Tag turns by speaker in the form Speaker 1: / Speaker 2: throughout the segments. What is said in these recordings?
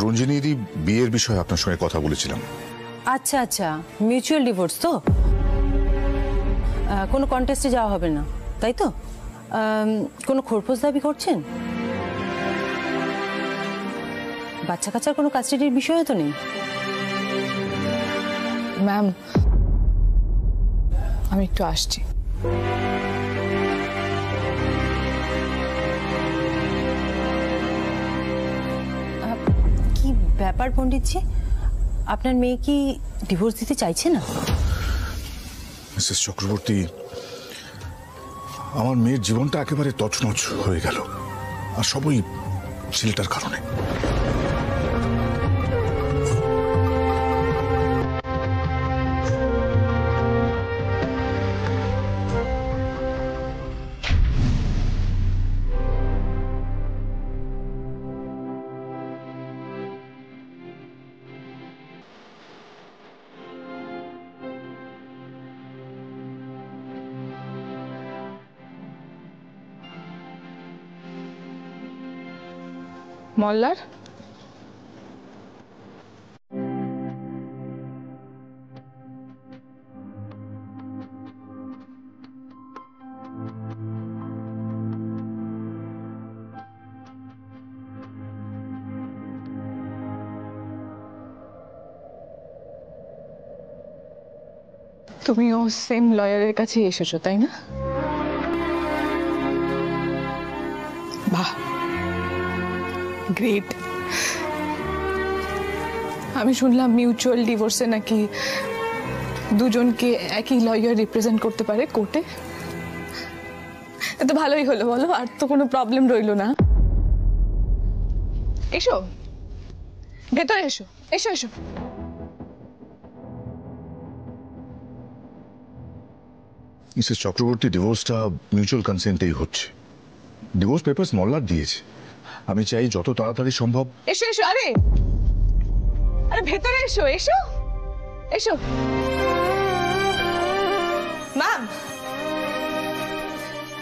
Speaker 1: রঞ্জিনীদি বিয়ের বিষয়ে আপনার সঙ্গে কথা বলেছিলাম।
Speaker 2: আচ্ছা আচ্ছা, মিউচুয়াল ডিভোর্স তো, কোনো কন্টেস্টে যাওয়া হবে না তাই তো? কোনো খোরপোশ দাবি করছেন? বাচ্চা কাচ্চার কোনো কাস্টাডির বিষয়ও তো নেই?
Speaker 3: ম্যাম আমি একটু আসছি।
Speaker 2: কি ব্যাপার পণ্ডিতজি, আপনার মেয়ে কি ডিভোর্স দিতে চাইছে না?
Speaker 1: মিসেস চক্রবর্তী, আমার মেয়ের জীবনটা একেবারে তছনছ হয়ে গেল, আর সবই ছেলেটার কারণে।
Speaker 3: মল্লার তুমিও সেম লয়ারের কাছে এসেছো তাই না? বাহ, গ্রেট। আমি শুনলাম মিউচুয়াল ডিভোর্সে নাকি দুজনকে একই লয়ার রিপ্রেজেন্ট করতে পারে কোর্টে। তো ভালোই হলো, বলো, আর তো কোনো প্রবলেম রইলো না। এসো ভেতরে, এসো এসো এসো।
Speaker 1: মিসেস চক্রবর্তী, ডিভোর্সটা মিউচুয়াল কনসেন্টেই হচ্ছে। ডিভোর্স পেপারস মল্লার দিয়েছে। আমি চাই যত তাড়াতাড়ি সম্ভব।
Speaker 3: এসো এসো, আরে আরে ভেতরে এসো এসো এসো। ম্যাম,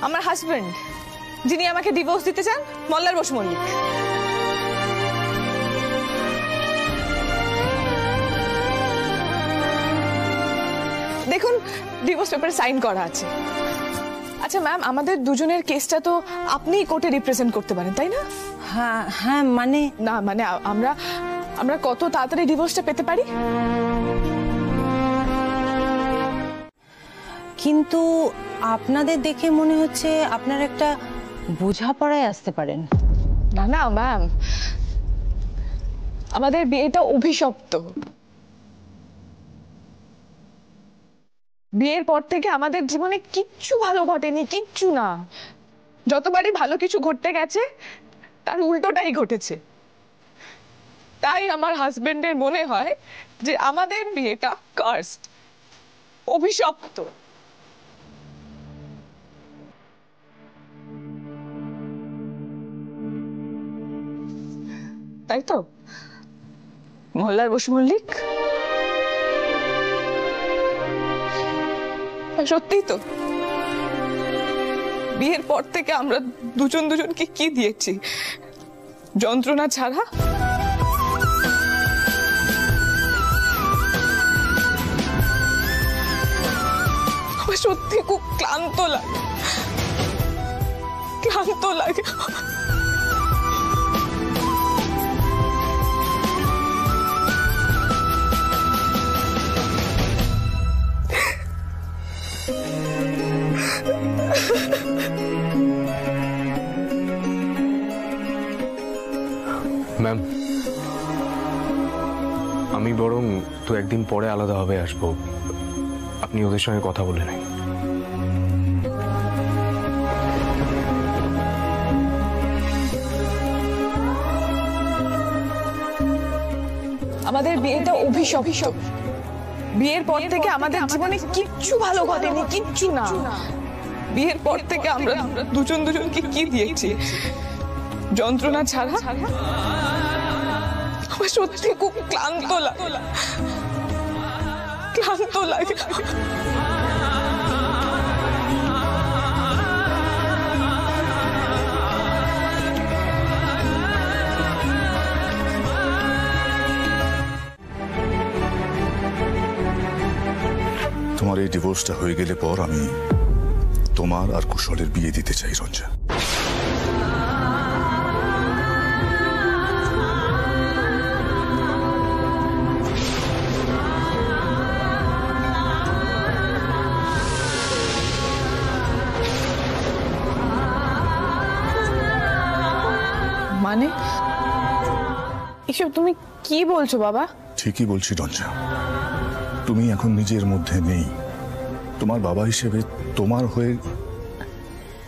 Speaker 3: আমার হাজবেন্ড যিনি আমাকে ডিভোর্স দিতে চান, মল্লার বসু মল্লিক। দেখুন ডিভোর্স পেপারে সাইন করা আছে। আচ্ছা ম্যাম, আমাদের দুজনের কেসটা তো আপনিই কোর্টে রিপ্রেজেন্ট করতে পারেন তাই না?
Speaker 2: হ্যাঁ হ্যাঁ, মানে
Speaker 3: না মানে আমরা আমরা কত তাড়াতাড়ি ডিভোর্সটা পেতে পারি?
Speaker 2: কিন্তু আপনাদের দেখে মনে হচ্ছে আপনার একটা বোঝাপড়ায় আসতে পারেন।
Speaker 3: না না ম্যাম, আমাদের বিয়েটা অভিশপ্ত। বিয়ের পর থেকে আমাদের জীবনে কিচ্ছু ভালো ঘটেনি, কিচ্ছু না। যতবারই ভালো কিছু ঘটতে গেছে তার উল্টোটাই ঘটেছে। তাই আমার হাজবেন্ডের মনে হয় যে আমাদের বিয়েটা কার্সড, অভিশপ্ত। তাই তো মল্লার বসু মল্লিক? সত্যি তো, বিয়ের পর থেকে আমরা দুজন দুজনকে কি দিয়েছি? যন্ত্রণা ছাড়া। আমার সত্যি খুব ক্লান্ত লাগে, ক্লান্ত লাগে।
Speaker 4: ম্যাম, আমি বরং তো একদিন পরে আলাদাভাবে আসবো, আপনি ওদের সঙ্গে কথা বলে নিন।
Speaker 3: আমাদের বিয়েটা অভিশপ্ত। বিয়ের পর থেকে আমাদের জীবনে কিচ্ছু ভালো ঘটেনি, কিচ্ছু না। বিয়ের পর থেকে আমরা দুজন দুজনকে কি দিয়েছি? যন্ত্রণা ছাড়া। আমার সত্যি খুব ক্লান্ত লাগে, ক্লান্ত লাগে।
Speaker 1: এই ডিভোর্সটা হয়ে গেলে পর আমি তোমার আর কুশলের বিয়ে দিতে চাই রঞ্জা।
Speaker 3: মানে এসব তুমি কি বলছো বাবা?
Speaker 1: ঠিকই বলছি রঞ্জা, তুমি এখন নিজের মধ্যে নেই। তোমার বাবা হিসেবে তোমার হয়ে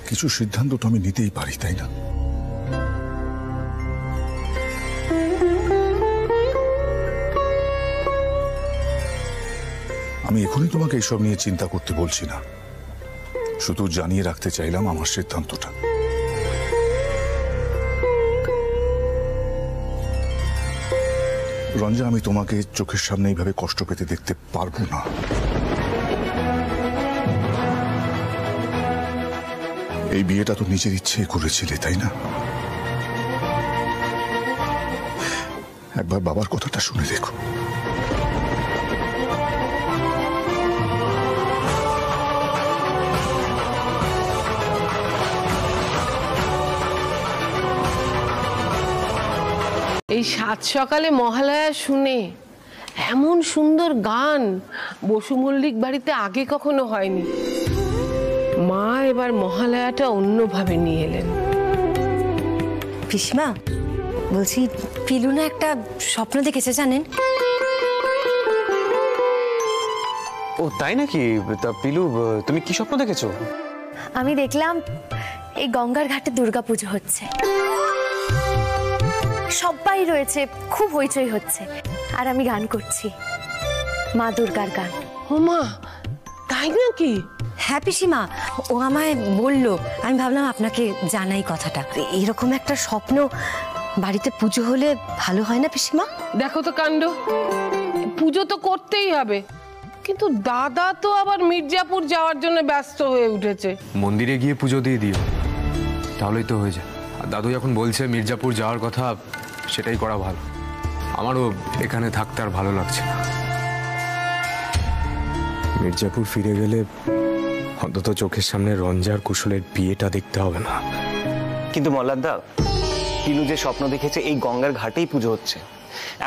Speaker 1: কিছু সিদ্ধান্ত তো আমি নিতেই পারি, তাই না? আমি এখনই তোমাকে এসব নিয়ে চিন্তা করতে বলছি না, শুধু জানিয়ে রাখতে চাইলাম আমার সিদ্ধান্তটা। রঞ্জা, আমি তোমাকে চোখের সামনে এইভাবে কষ্ট পেতে দেখতে পারবো না। এই বিয়েটা তো নিজের ইচ্ছে করেছিলে, তাই না? একবার বাবার কথাটা শুনে দেখো।
Speaker 5: এই সাত সকালে মহালয়া শুনে এমন সুন্দর গান বসু মল্লিক বাড়িতে আগে কখনো হয়নি। মা এবার মহালয়াটা অন্যভাবে নিয়ে এলেন।
Speaker 6: পিসিমা, বলছি পিলু না একটা স্বপ্ন দেখেছে জানেন?
Speaker 4: ও তাই নাকি? তা পিলু, তুমি কি স্বপ্ন দেখেছো?
Speaker 6: আমি দেখলাম এই গঙ্গার ঘাটে দুর্গাপুজো হচ্ছে, সবাই রয়েছে, খুব হইচই হচ্ছে, আর আমি গান করছি মা দুর্গার গান।
Speaker 5: ও মা, তাই নাকি?
Speaker 6: হ্যাঁ পিসিমা, ও আমায় বললো, আমি ভাবলাম আপনাকে জানাই কথাটা। এরকম একটা স্বপ্ন বাড়িতে পুজো হলে ভালো হয় না পিসিমা?
Speaker 5: দেখো তো কাণ্ড, পুজো তো করতেই হবে, কিন্তু দাদা তো আবার মির্জাপুর যাওয়ার জন্য ব্যস্ত হয়ে উঠেছে।
Speaker 4: মন্দিরে গিয়ে পুজো দিয়ে দিও, তাহলেই তো হয়ে যায়। আর দাদু যখন বলছে মির্জাপুর যাওয়ার কথা, সেটাই করা ভালো। আমারও এখানে থাকতে আর ভালো লাগছে না। মির্জাপুর ফিরে গেলে অন্তত চোখের সামনে রঞ্জার কুশলের বিয়েটা দেখতে হবে না।
Speaker 7: কিন্তু মল্লারদা, পিলু যে স্বপ্ন দেখেছে এই গঙ্গার ঘাটেই পুজো হচ্ছে,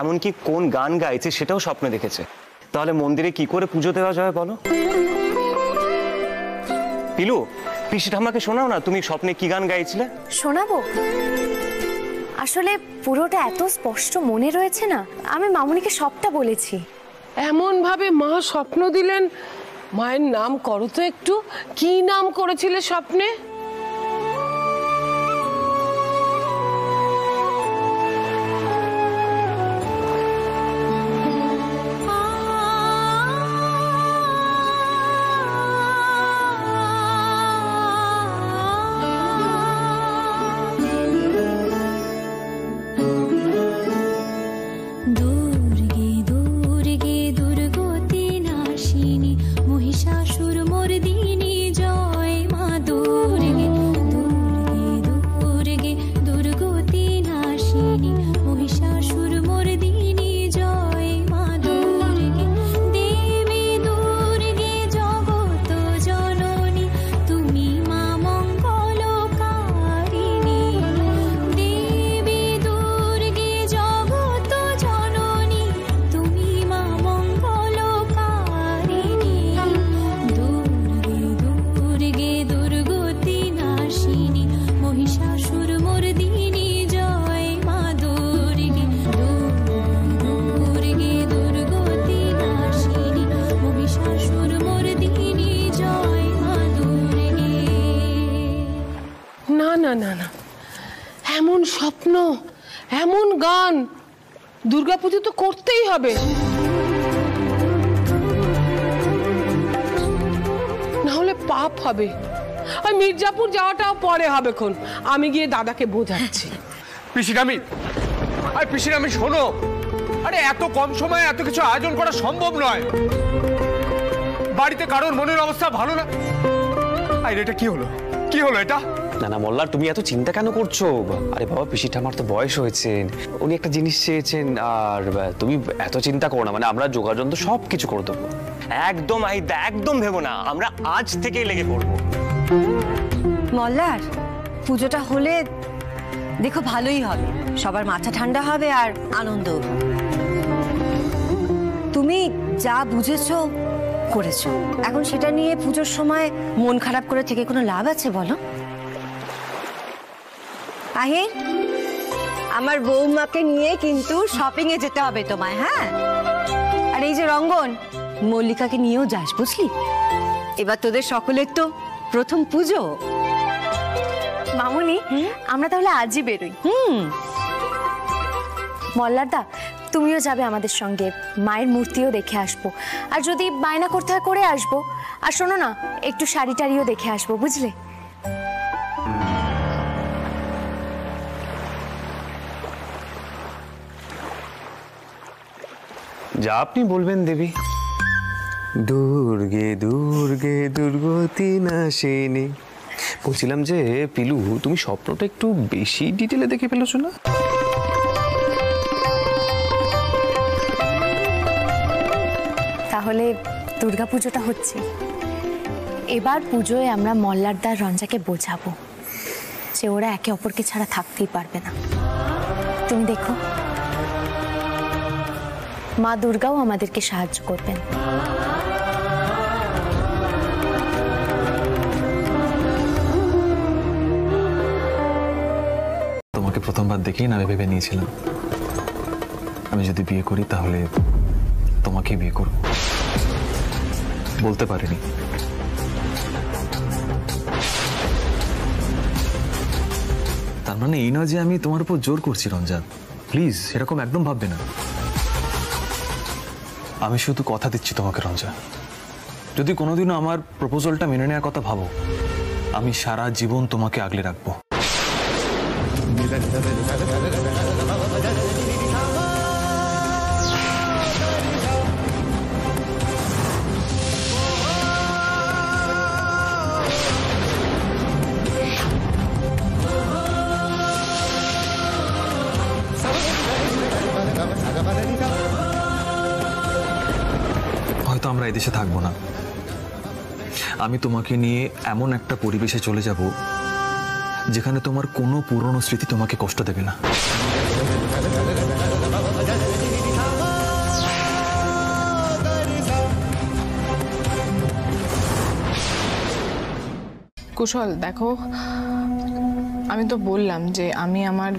Speaker 7: এমনকি কোন গান গাইছে সেটাও স্বপ্নে দেখেছে, তাহলে মন্দিরে কি করে পুজো দেওয়া যাবে বলো? পিলু, পিসিটা আমাকে শোনাও না, তুমি স্বপ্নে কি গান গাইছিলে?
Speaker 6: শোনাবো? আসলে পুরোটা এত স্পষ্ট মনে রয়েছে না, আমি মামুনিকে সবটা বলেছি।
Speaker 5: এমন ভাবে মা স্বপ্ন দিলেন, মায়ের নাম করো তো একটু, কি নাম করেছিলে স্বপ্নে?
Speaker 8: দুর্গে দুর্গে দুর্গতি নাশিনী মহিষাসুর মর্দিনী জয় মা দুর্গে দুর্গে দুর্গে দুর্গতি নাশিনী মহিষাসুর মর্দিনী জয় মা দুর্গে দেবী দুর্গে জগত জননী তুমি মা মঙ্গলকারিণী দেবী দুর্গে জগত জননী তুমি মা মঙ্গলকারিণী দুর্গে দুর্গে দুর্গতি নাশিনী মহিষাসুর মর্দিনী জয় মা দুর্গে দুর্গে দুর্গতি নাশিনী মহিষাসুর মর্দিনী জয় মা দুর্গে।
Speaker 5: না না না না, এমন স্বপ্ন, এমন গান, দুর্গাপুজো তো করতেই হবে, না হলে পাপ হবে। আর মির্জাপুর যাওয়াটাও পরে হবে, খন আমি গিয়ে দাদাকে বোঝাচ্ছি।
Speaker 9: পিসিরামি, আরে পিসিরামি শোনো, আরে এত কম সময়ে এত কিছু আয়োজন করা সম্ভব নয়। বাড়িতে কারোর মনের অবস্থা ভালো না। আরে এটা কি হলো, কি হলো এটা?
Speaker 7: না না মল্লার, তুমি এত চিন্তা কেন করছো? আরে বাবা, পিসিটা আমার তো বয়স হয়েছে, উনি একটা জিনিস চেয়েছেন, আর তুমি এত চিন্তা করো না, মানে আমরা যোগাযোগ তো সব কিছু করে দেবো। একদম আহিদা, একদম ভেবো না, আমরা আজ থেকেই লেগে পড়বো।
Speaker 6: মল্লার পুজোটা হলে দেখো ভালোই হবে, সবার মাথা ঠান্ডা হবে আর আনন্দ। তুমি যা বুঝেছো করেছো, এখন সেটা নিয়ে পুজোর সময় মন খারাপ করে থেকে কোনো লাভ আছে বলো? আহির, আমার বৌমাকে নিয়ে কিন্তু শপিং এ যেতে হবে তোমায়, হ্যাঁ? আর এই যে রঙ্গন, মল্লিকাকে নিয়েও যাস, বুঝলি? এবার তোদের সকলের তো প্রথম পুজো।
Speaker 10: মামুনি, আমরা তাহলে আজই বেরোই। মল্লারদা, তুমিও যাবে আমাদের সঙ্গে, মায়ের মূর্তিও দেখে আসবো, আর যদি বায়না করতে হয় করে আসবো। আর শোনো না, একটু শাড়ি টাড়িও দেখে আসবো, বুঝলে?
Speaker 7: যা আপনি বলবেন দেবী।
Speaker 4: দুর্গে দুর্গে দুর্গতি নাশিনী। বলছিলাম যে পিলু, তুমি স্বপ্নটা একটু বেশি ডিটেলে দেখে ফেলেছো না?
Speaker 10: তাহলে দুর্গাপুজোটা হচ্ছে, এবার পুজোয় আমরা মল্লারদার রঞ্জাকে বোঝাবো যে ওরা একে অপরকে ছাড়া থাকতেই পারবে না। তুমি দেখো, মা দুর্গাও আমাদেরকে সাহায্য করবেন।
Speaker 11: তোমাকে প্রথমবার দেখেই না ভেবে নিয়েছিলাম আমি যদি বিয়ে করি তাহলে তোমাকে বিয়ে করব। বলতে পারিনি। তার মানে এই না যে আমি তোমার উপর জোর করছি রঞ্জা, প্লিজ এরকম একদম ভাববে না। আমি শুধু কথা দিচ্ছি তোমাকে রঞ্জা, যদি কোনোদিনও আমার প্রপোজালটা মেনে নেওয়ার কথা ভাবো, আমি সারা জীবন তোমাকে আগলে রাখবো। হয়তো আমরা এই দেশে থাকবো না, আমি তোমাকে নিয়ে এমন একটা পরিবেশে চলে যাব যেখানে তোমার কোনো পুরনো স্মৃতি তোমাকে কষ্ট দেবে না।
Speaker 3: কুশল, দেখো, আমি তো বললাম যে আমি আমার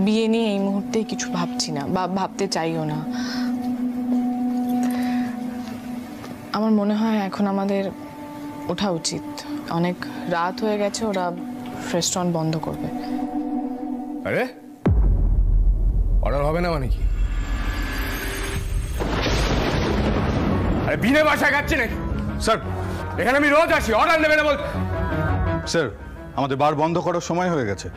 Speaker 3: বিয়ে নিয়ে এই মুহূর্তে কিছু ভাবছি না বা ভাবতে চাইও না। আমার মনে হয় এখন আমাদের ওঠা উচিত, অনেক রাত হয়ে গেছে, ওরা রেস্টুরেন্ট বন্ধ করবে।
Speaker 9: আরে অর্ডার হবে না মানে কি? আরে বিনে বাসায় খাচ্ছি নাকি? স্যার, এখানে আমি রোজ আসি, অর্ডার নেবে না বল।
Speaker 1: স্যার, আমাদের বার বন্ধ করার সময় হয়ে গেছে।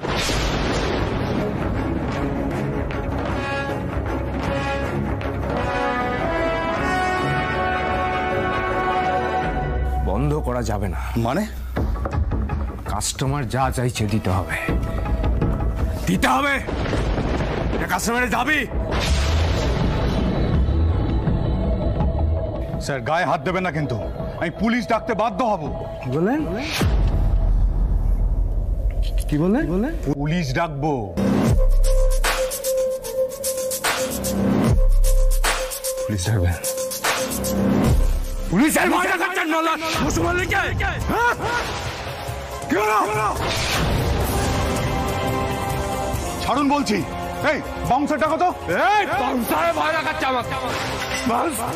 Speaker 9: বন্ধ করা যাবে না
Speaker 1: মানে?
Speaker 9: কাস্টমার যা চাইছে দিতে হবে, দিতে হবে। কাস্টমারে যাবি?
Speaker 1: স্যার, গায়ে হাত দেবেন না কিন্তু, আমি পুলিশ ডাকতে বাধ্য হব।
Speaker 9: কি বলেন? কি বলে?
Speaker 1: পুলিশ ডাকবো।
Speaker 9: পুলিশ ডাকবেন? পুলিশের ভয় দেখাচ্ছেন নলা মুসলমানকে? কি হলো?
Speaker 1: ছাড়ুন বলছি। এই বাউন্সারটা কত?
Speaker 9: এই বাউন্সারে ভয় দেখাচ্ছে আমাকে। বাউন্সার!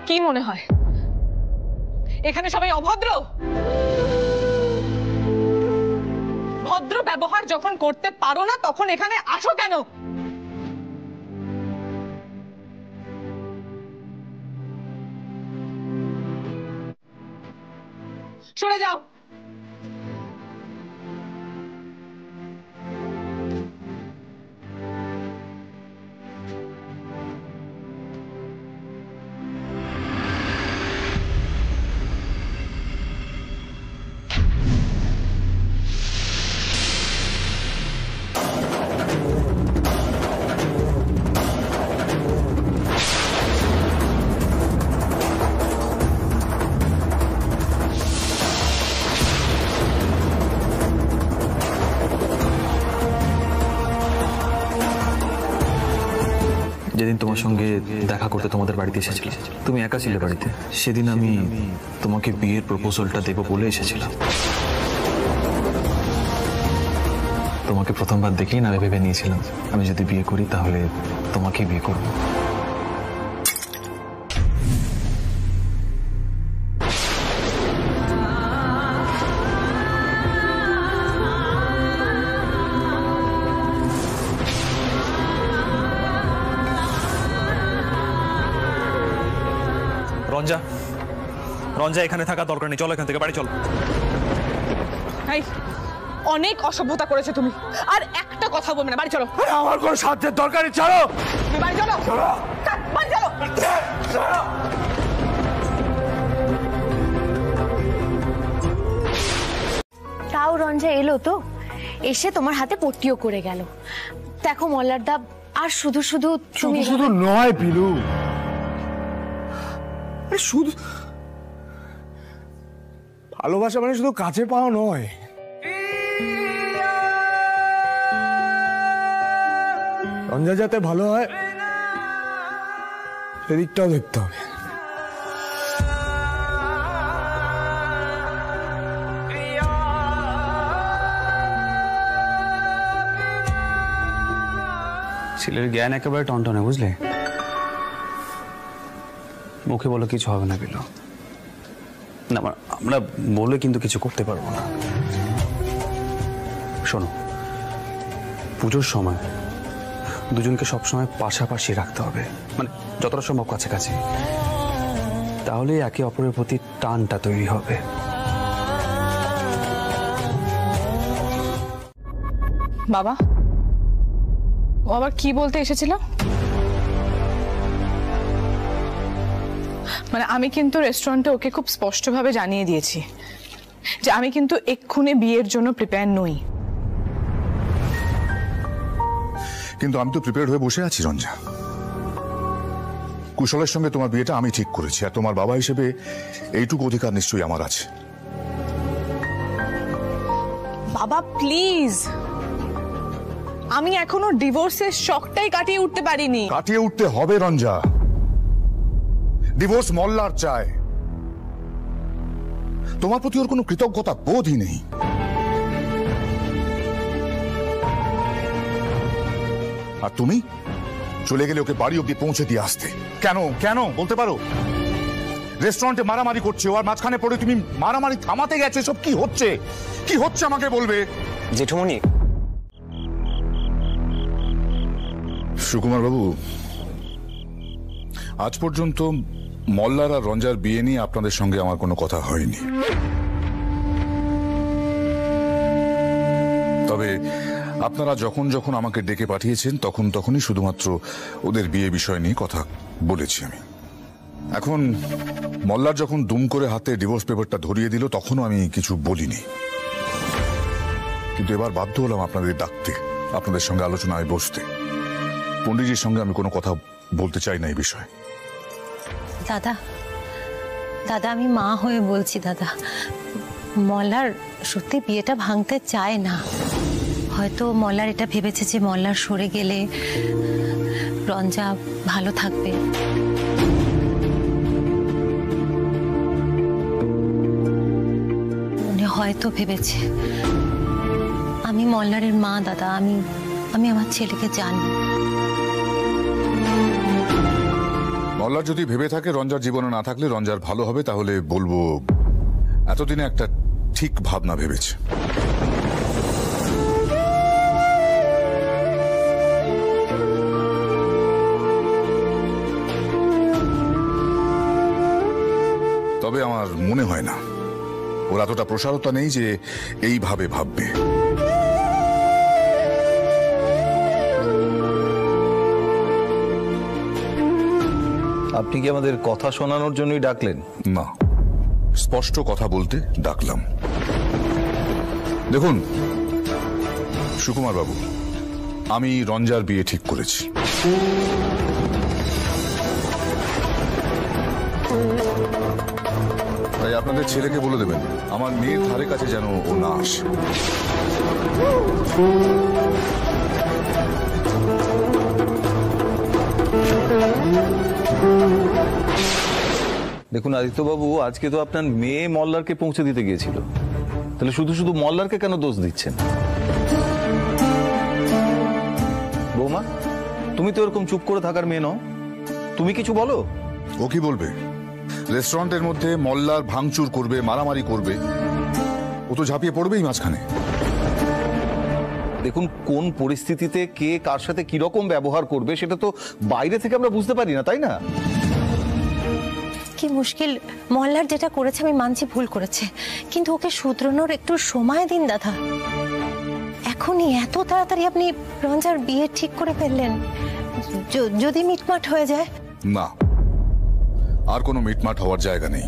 Speaker 3: কি মনে হয় এখানে সবাই অভদ্র? ভদ্র ব্যবহার যখন করতে পারো না তখন এখানে আসো কেন? সরে যাও।
Speaker 11: যেদিন তোমার সঙ্গে দেখা করতে তোমাদের বাড়িতে এসেছিলাম, তুমি একা ছিলে বাড়িতে। সেদিন আমি তোমাকে বিয়ের প্রপোজালটা দেবো বলে এসেছিলাম। তোমাকে প্রথমবার দেখেই না ভেবে নিয়েছিলাম আমি যদি বিয়ে করি তাহলে তোমাকে বিয়ে করব। রঞ্জা, রঞ্জা এখানে থাকা দরকার নেই, চলো এখান থেকে, বাড়ি চলো।
Speaker 3: অনেক অসভ্যতা করেছো তুমি, আর একটা কথা বলবে না, বাড়ি চলো।
Speaker 9: আমার কোনো সাহায্যের দরকার নেই, চলো
Speaker 3: বাড়ি চলো, বাড়ি চলো।
Speaker 10: তাও রঞ্জা এলো তো, এসে তোমার হাতে পট্টিও করে গেল। দেখো মল্লারদা, আর শুধু শুধু তুমি
Speaker 9: শুধু নয় পিলু, শুধু ভালোবাসা মানে শুধু কাছে পাওয়া নয়, রঞ্জা যাতে ভালো হয় সেদিকটাও দেখতে হবে।
Speaker 12: ছেলের জ্ঞান একেবারে টনটনে, বুঝলে? মুখে বলে কিছু হবে না বিলু, না আমরা বলে কিন্তু কিছু করতে পারবো না। শোনো, পুজোর সময় দুজনকে সবসময় পাশাপাশি রাখতে হবে, মানে যতটা সম্ভব কাছাকাছি, তাহলে একে অপরের প্রতি টানটা তৈরি হবে।
Speaker 3: বাবা, ও আবার কি বলতে এসেছিল? মানে আমি কিন্তু রেস্টুরেন্টে ওকে খুব স্পষ্টভাবে জানিয়ে দিয়েছি যে আমি কিন্তু এক্ষুনি বিয়ের জন্য প্রিপেয়ার নই।
Speaker 1: কিন্তু আমি তো প্রিপেয়ার্ড হয়ে বসে আছি রঞ্জা। কুশলের সঙ্গে তোমার বিয়েটা আমি ঠিক করেছি, আর তোমার বাবা হিসেবে এইটুকু অধিকার নিশ্চয়ই আমার আছে।
Speaker 3: বাবা প্লিজ, আমি এখনো ডিভোর্সের শকটাই কাটিয়ে উঠতে পারিনি।
Speaker 1: কাটিয়ে উঠতে হবে রঞ্জা, ডিভোর্স মল্লার চায়, তোমার প্রতি ওর কোনো কৃতজ্ঞতা বোধই নেই। আর তুমি চলে গেলে ওকে বাড়ি অব্দি পৌঁছে দিয়ে আসতে। কেন কেন বলতে পারো? রেস্টুরেন্টে মারামারি করছে, ওর মাঝখানে পড়ে তুমি মারামারি থামাতে গেছো, সব কি হচ্ছে? কি হচ্ছে আমাকে বলবে?
Speaker 7: জেঠুমণি,
Speaker 1: সুকুমার বাবু, আজ পর্যন্ত মল্লার আর রঞ্জার বিয়ে নিয়ে আপনাদের সঙ্গে আমার কোনো কথা হয়নি। তবে আপনারা যখন যখন আমাকে ডেকে পাঠিয়েছেন তখন তখনই শুধুমাত্র ওদের বিয়ে বিষয় নিয়ে কথা বলেছি আমি। এখন মল্লার যখন দুম করে হাতে ডিভোর্স পেপারটা ধরিয়ে দিল তখনও আমি কিছু বলিনি, কিন্তু এবার বাধ্য হলাম আপনাদের ডাকতে, আপনাদের সঙ্গে আলোচনায় বসতে। পণ্ডিতজির সঙ্গে আমি কোনো কথা বলতে চাই না এই বিষয়ে।
Speaker 2: দাদা, দাদা আমি মা হয়ে বলছি দাদা, মল্লার সত্যি বিয়েটা ভাঙতে চায় না। হয়তো মল্লার এটা ভেবেছে যে মল্লার সরে গেলে রঞ্জা ভালো থাকবে। মনে হয়তো ভেবেছে। আমি মল্লারের মা দাদা, আমি আমার ছেলেকে জানি।
Speaker 1: মল্লার যদি ভেবে থাকে রঞ্জার জীবনে না থাকলে রঞ্জার ভালো হবে, তাহলে বলবো এতদিনে একটা ঠিক ভাবনা ভেবেছে। তবে আমার মনে হয় না ওর এতটা প্রসারতা নেই যে এইভাবে ভাববে।
Speaker 11: আপনি কি আমাদের কথা শোনানোর জন্যই ডাকলেন?
Speaker 1: না, স্পষ্ট কথা বলতে ডাকলাম। দেখুন সুকুমার বাবু, আমি রঞ্জার বিয়ে ঠিক করেছি। তাই আপনাদের ছেলেকে বলে দেবেন আমার মেয়ের ধারে কাছে যেন ও না আসে।
Speaker 11: দেখুন আদিত্যবাবু, আজকে তো আপনার মেয়ে মল্লারকে পৌঁছে দিতে গিয়েছিল, তাহলে শুধু শুধু মল্লারকে কেন দোষ দিচ্ছেন? বৌমা, তুমি তো এরকম চুপ করে থাকার মেয়ে নও, তুমি কিছু বলো।
Speaker 1: ও কি বলবে? রেস্টুরেন্টের মধ্যে মল্লার ভাঙচুর করবে, মারামারি করবে, ও তো ঝাঁপিয়ে পড়বেই মাঝখানে।
Speaker 11: দেখুন, কোন পরিস্থিতিতে কে কার সাথে কিরকম ব্যবহার করবে সেটা তো বাইরে থেকে আমরা বুঝতে পারি না, তাই না?
Speaker 2: কি মুশকিল, মল্লার যেটা করেছে আমি মানছি ভুল করেছে, কিন্তু ওকে শুধরানোর একটু সময় দিন দাদা। এখনই এত তাড়াতাড়ি আপনি রঞ্জার বিয়ে ঠিক করে ফেললেন, যদি মিটমাট হয়ে যায়?
Speaker 1: না, আর কোনো মিটমাট হওয়ার জায়গা নেই।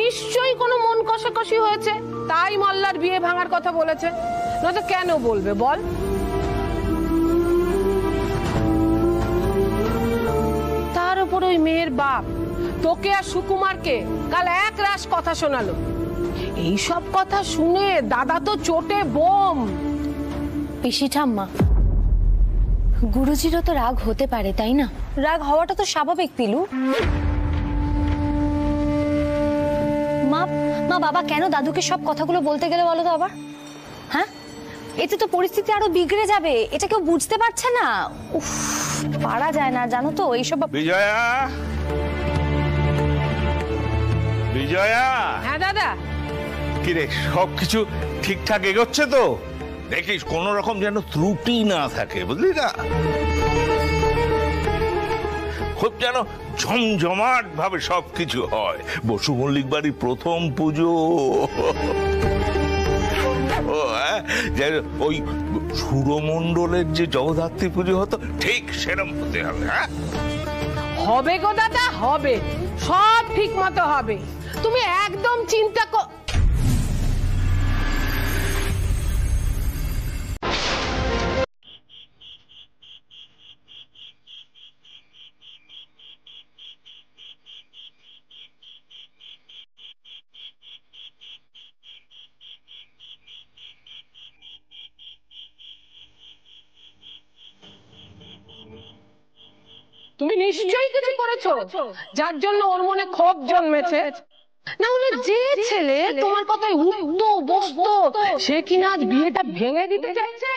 Speaker 5: নিশ্চয়ই কোনো মন কষাকষি হয়েছে, তাই মল্লার বিয়ে ভাঙার কথা বলেছে, নয়তো কেন বলবে বল? তার উপর ওই মেয়ের বাপ তোকে আর সুকুমারকে কাল এক রাশ কথা শোনালো। এইসব কথা শুনে দাদা তো চোটে বোম।
Speaker 10: পিসি ঠাম্মা, গুরুজিরও তো রাগ হতে পারে, তাই না?
Speaker 2: রাগ হওয়াটা তো স্বাভাবিক পিলু।
Speaker 10: মা মা বাবা কেন দাদুকে সব কথাগুলো বলতে গেলে বলো তো আবার? হ্যাঁ, এতে তো পরিস্থিতি আরো বিগড়ে যাবে, এটা কেউ বুঝতে পারছে না। উফ, পারা যায় না জানো তো এইসব।
Speaker 13: বিজয়া, বিজয়া।
Speaker 5: হ্যাঁ দাদা।
Speaker 13: কিরে, সবকিছু ঠিকঠাক এগোচ্ছে তো? দেখিস কোন রকম যেন ত্রুটি না থাকে, বুঝলি না? খুব যেন জমজমাট ভাবে সবকিছু হয়। বসু মল্লিক বাড়ির প্রথম পুজো, ওই সুরমণ্ডলের যে জগদ্ধাত্রী পুজো হতো ঠিক সেরকম হতে হবে। হ্যাঁ,
Speaker 5: হবে গো দাদা, হবে, সব ঠিক মতো হবে, তুমি একদম চিন্তা কর। তুমি নিশ্চয়ই কিছু করেছো যার জন্য ওর মনে ক্ষোভ জন্মেছে, না হলে যে ছেলে তোমার কথায় উঠতো বসতো সে কিনা আজ বিয়েটা ভেঙে দিতে চাইছে।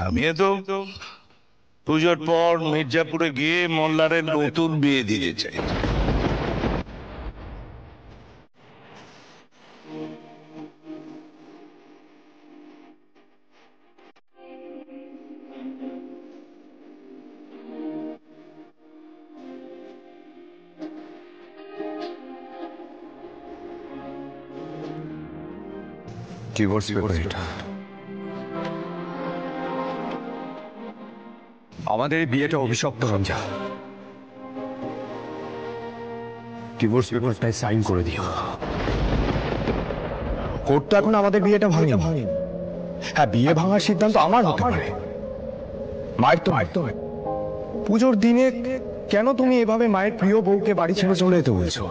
Speaker 13: আমি তো পুজোর পর মির্জাপুরে গিয়ে মল্লারের নতুন বিয়ে দিতে চাই।
Speaker 4: ডিভোর্স পেপার এটা। আমাদের এই বিয়েটা অভিশপ্ত রঞ্জা। ডিভোর্স পেপারটাই সাইন করে দিও।
Speaker 14: কোর্ট তো এখন আমাদের বিয়েটা ভাঙে। হ্যাঁ, বিয়ে ভাঙার সিদ্ধান্ত আমার হতে পারে, মায়ের তো পুজোর দিনে কেন তুমি এভাবে মায়ের প্রিয় বউকে বাড়ি ছেড়ে চলে যেতে বলছো?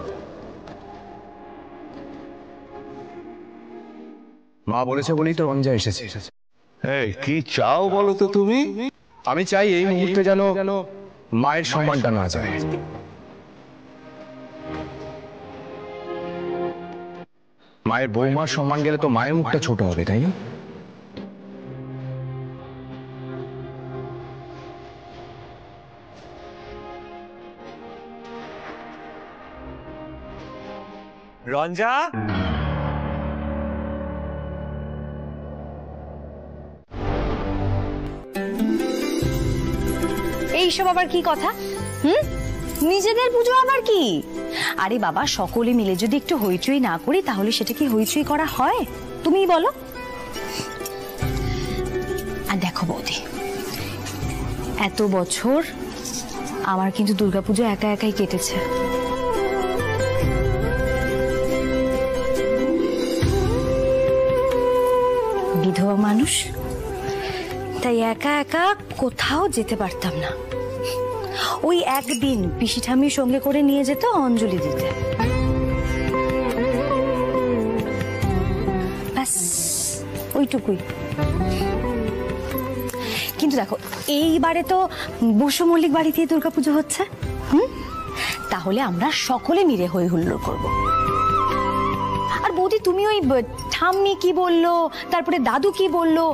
Speaker 14: মা বলেছে বলেই তো রঞ্জা এসেছে।
Speaker 13: কি চাও বলো তো তুমি?
Speaker 14: আমি চাই এই মুহূর্তে যেন মায়ের সম্মানটা না যায়। মায়ের বৌমার সম্মান গেলে তো মায়ের মুখটা ছোট হবে, তাই না?
Speaker 7: রঞ্জা,
Speaker 10: এইসব আবার কি কথা? নিজেদের পুজো আবার কি? আরে বাবা, সকলে মিলে যদি একটু হইচই না করি তাহলে সেটা কি হইচই করা হয়? তুমিই বলো। আর দেখো বৌদি, এত বছর আমার কিন্তু দুর্গাপুজো একা একাই কেটেছে। বিধবা মানুষ, তাই একা একা কোথাও যেতে পারতাম না। ওই একদিন পিসি ঠাম্মির সঙ্গে করে নিয়ে যেত অঞ্জলি দিতে, ব্যাস ওইটুকুই। কিন্তু দেখো, এইবারে তো বসু মল্লিক বাড়িতেই দুর্গাপুজো হচ্ছে। তাহলে আমরা সকলে মিলে হই হুল্লোড় করবো। আর বৌদি, তুমি ওই ঠাম্মি কি বললো, তারপরে দাদু কি বললো,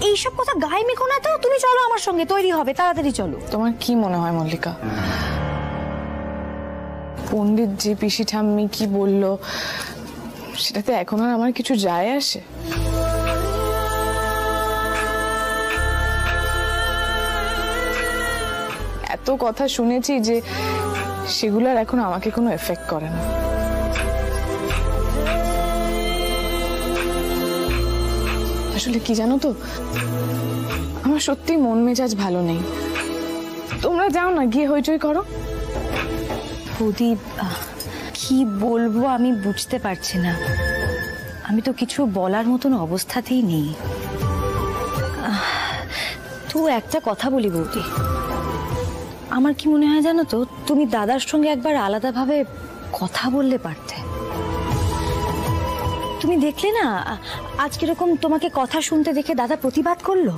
Speaker 10: এইসব কথা গায়ে মেখো না তো। তুমি চলো আমার সঙ্গে, তৈরি হবে, তাড়াতাড়ি চলো।
Speaker 3: তোমার কি মনে হয় মল্লিকা, পণ্ডিত জি পিসি ঠাম্মি কি বললো সেটাতে এখন আর আমার কিছু যায় আসে? এত কথা শুনেছি যে সেগুলো আর এখন আমাকে কোনো এফেক্ট করে না। আসলে কি জানো তো, আমার সত্যি মন মেজাজ ভালো নেই। তোমরা যাও না, গিয়ে হইচই করো।
Speaker 10: বৌদি, কি বলবো আমি বুঝতে পারছি না। আমি তো কিছু বলার মতন অবস্থাতেই নেই। তো একটা কথা বলি বৌদি, আমার কি মনে হয় জানো তো, তুমি দাদার সঙ্গে একবার আলাদাভাবে কথা বললে পারতে। তুমি দেখলে না আজ কিরকম তোমাকে কথা শুনতে দেখে দাদা প্রতিবাদ করলো।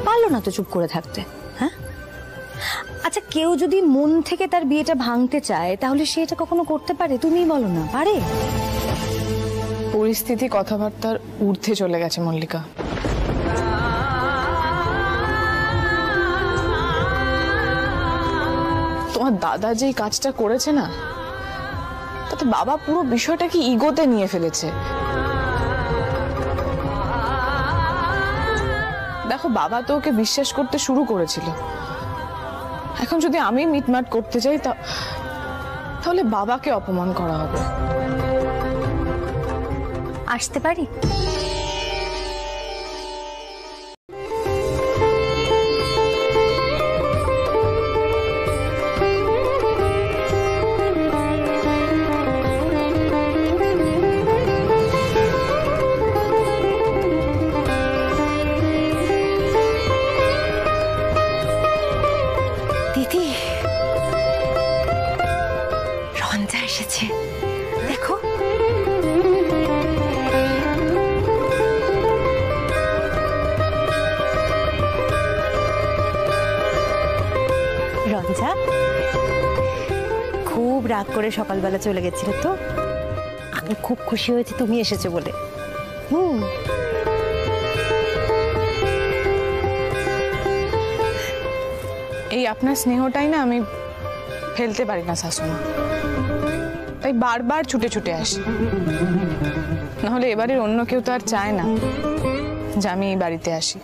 Speaker 10: পারলো না তো চুপ করে থাকতে? হ্যাঁ, আচ্ছা, কেউ যদি মন থেকে তার বিয়েটা ভাঙতে চায় তাহলে সে এটা কখনো করতে পারে? তুমিই বলো না, পারে?
Speaker 3: পরিস্থিতি কথাবার্তার ঊর্ধ্বে চলে গেছে মল্লিকা। তোমার দাদা যেই কাজটা করেছে না, তাতে বাবা পুরো বিষয়টাকে ইগোতে নিয়ে ফেলেছে। দেখো, বাবা তো ওকে বিশ্বাস করতে শুরু করেছিল। এখন যদি আমি মিটমাট করতে যাই তাহলে বাবাকে অপমান করা হবে।
Speaker 10: আসতে পারি? দিদি, রঞ্জা এসেছে, দেখো। রঞ্জা খুব রাগ করে সকালবেলা চলে গেছিল তো, আমি খুব খুশি হয়েছি তুমি এসেছো বলে।
Speaker 3: এই আপনার স্নেহটাই না আমি ফেলতে পারি না শাশুমা, তাই বারবার ছুটে ছুটে আসি। নাহলে এবারের অন্য কেউ তো আর চায় না যে আমি এই বাড়িতে আসি।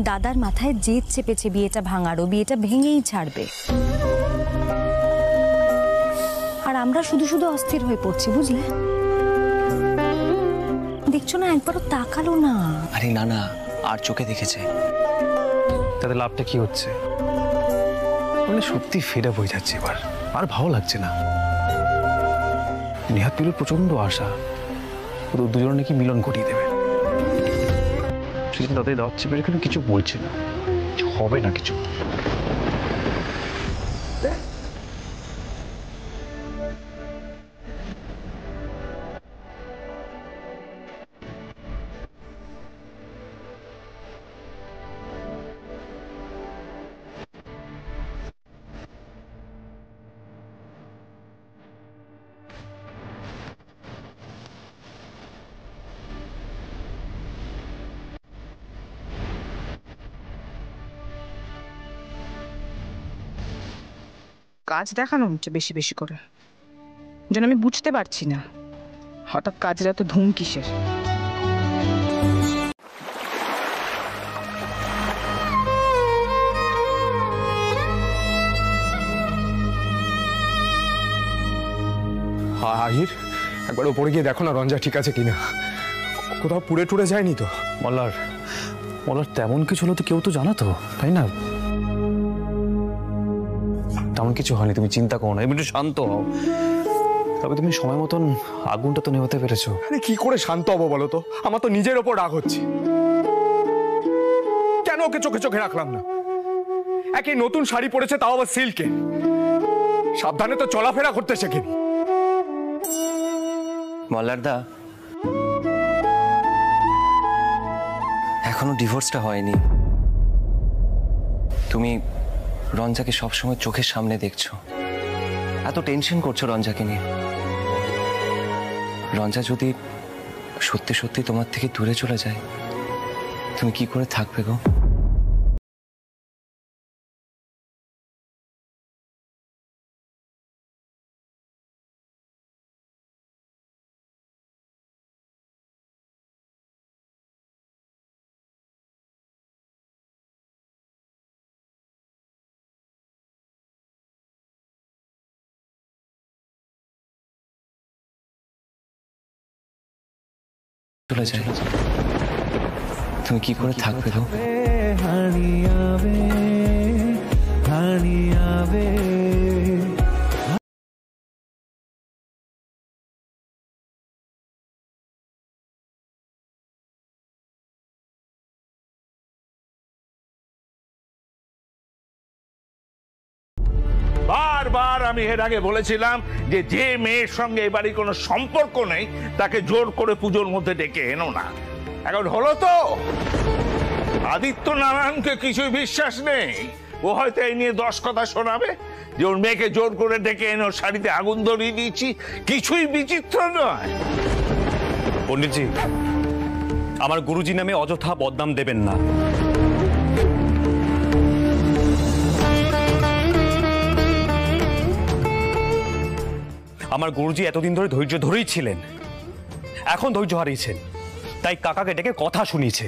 Speaker 10: দাদার মাথায় জেদ চেপেছে বিয়েটা ভাঙারও, বিয়েটা ভেঙেই ছাড়বে। আর আমরা শুধু শুধু অস্থির হয়ে পড়ছি, বুঝলে? দেখছো না, একবারও তাকালো না।
Speaker 11: আরে না না, আর চোখে দেখেছে।
Speaker 12: তাদের লাভটা কি হচ্ছে? মানে সত্যি ফেরা বয়ে যাচ্ছে এবার, আর ভালো লাগছে না। নিহাত পিলুর প্রচন্ড আশা ওদের দুজনে নাকি মিলন ঘটিয়ে দেবে। তাদের যাচ্ছে বের করে কিছু বলছে না, কিছু হবে না কিছু।
Speaker 3: কাজ দেখানো হচ্ছে বেশি বেশি করে, যেন আমি বুঝতে পারছি না হঠাৎ কাজের এত ধুম কিসের।
Speaker 9: আহির, একবার ওপরে গিয়ে দেখো না রঞ্জা ঠিক আছে কিনা, কোথাও পুড়ে টুড়ে যায়নি তো?
Speaker 12: মল্লার তেমন কিছু হলো তো কেউ তো জানাতো, তাই না? তেমন কিছু হয়নি, তুমি চিন্তা করো না, এমনি একটু শান্ত হও। তবে তুমি সময় মতন আগুনটা তো নেভাতে পেরেছো।
Speaker 9: আরে কি করে শান্ত হবো বলো তো? আমার তো নিজের ওপর রাগ হচ্ছে। কেন ওকে চোখে চোখে রাখলাম না? একে নতুন শাড়ি পরেছে, তাও আবার সিল্কে, সাবধানে তো চলাফেরা করতে শেখেনি।
Speaker 7: মল্লারদা, এখনো ডিভোর্সটা হয়নি। তুমি রঞ্জাকে সবসময় চোখের সামনে দেখছো, এত টেনশন করছো রঞ্জাকে নিয়ে। রঞ্জা যদি সত্যি সত্যি তোমার থেকে দূরে চলে যায়, তুমি কি করে থাকবে গো? চলে যায়, তুমি কি করে থাকবে গো?
Speaker 13: বারবার আমি এর আগে বলেছিলাম যে মেয়ের সঙ্গে এবারে কোনো সম্পর্ক নেই তাকে জোর করে পুজোর মধ্যে ডেকে এনো না। এখন হলো তো, আদিত্য নারায়ণকে কিছুই বিশ্বাস নেই। ও হয়তো এই নিয়ে 10 কথা শোনাবে যে ওর মেয়েকে জোর করে ডেকে এনে ওর শাড়িতে আগুন ধরিয়ে দিয়েছি। কিছুই বিচিত্র নয়।
Speaker 11: পণ্ডিতজি, আমার গুরুজি নামে অযথা বদনাম দেবেন না। আমার গুরুজি এতদিন ধরে ধৈর্য ধরেই ছিলেন, এখন ধৈর্য হারিয়েছেন, তাই কাকাকে ডেকে কথা শুনিয়েছে।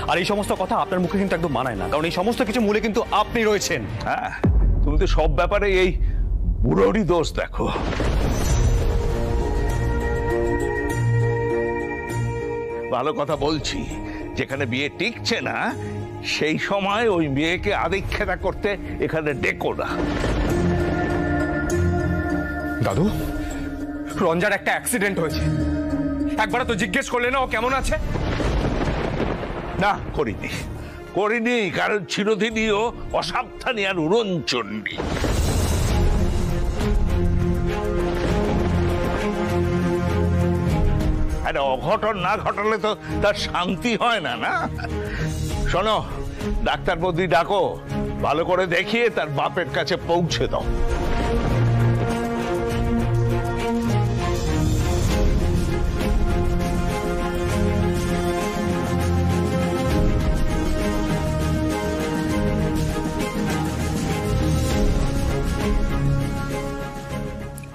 Speaker 11: আর এই সমস্ত কথা আপনার মুখে কিন্তু একদম মানায় না, কারণ এই সমস্ত কিছু মূলে কিন্তু আপনি রয়েছেন।
Speaker 13: হ্যাঁ, তুমি তো সব ব্যাপারে এই বুড়োরই দোষ দেখো। ভালো কথা বলছি, যেখানে বিয়ে টিকছে না সেই সময় ওই মেয়েকে আদিক্ষেতা করতে এখানে ডেকো না।
Speaker 9: দাদু, রঞ্জার একটা অ্যাক্সিডেন্ট হয়েছে, একবার তো জিজ্ঞেস করলে না ও কেমন আছে?
Speaker 13: না, করিনি, কারণ চিরদিনই ও অসাবধানী আর উড়নচণ্ডী। আরে অঘটন না ঘটালে তো তার শান্তি হয় না। না শোনো, ডাক্তার বৌদি ডাকো, ভালো করে দেখিয়ে তার বাপের কাছে পৌঁছে দাও।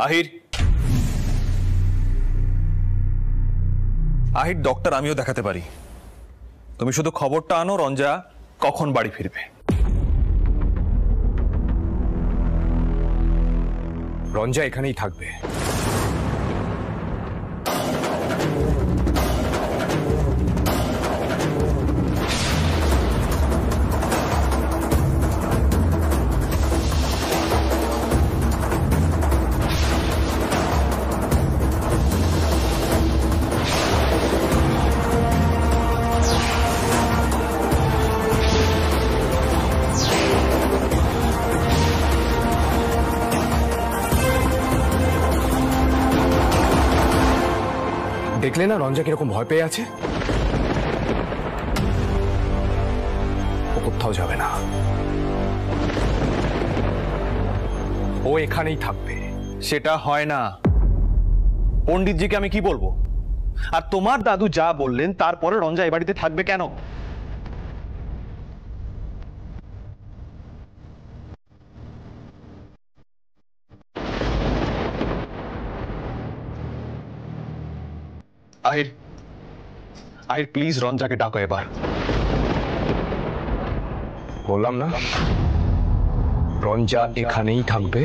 Speaker 11: আহির, আহির ডক্টর আমিও দেখাতে পারি, তুমি শুধু খবরটা আনো রঞ্জা কখন বাড়ি ফিরবে।
Speaker 9: রঞ্জা এখানেই থাকবে। দেখলে না রঞ্জা কিরকম ভয় পেয়ে আছে? ও কোথাও যাবে না, ও এখানেই থাকবে।
Speaker 11: সেটা হয় না। পণ্ডিতজিকে আমি কি বলবো? আর তোমার দাদু যা বললেন তারপরে রঞ্জা এ বাড়িতে থাকবে কেন? আহির, আহির প্লিজ রঞ্জাকে ডাকো এবার।
Speaker 9: বললাম না রঞ্জা এখানেই থাকবে।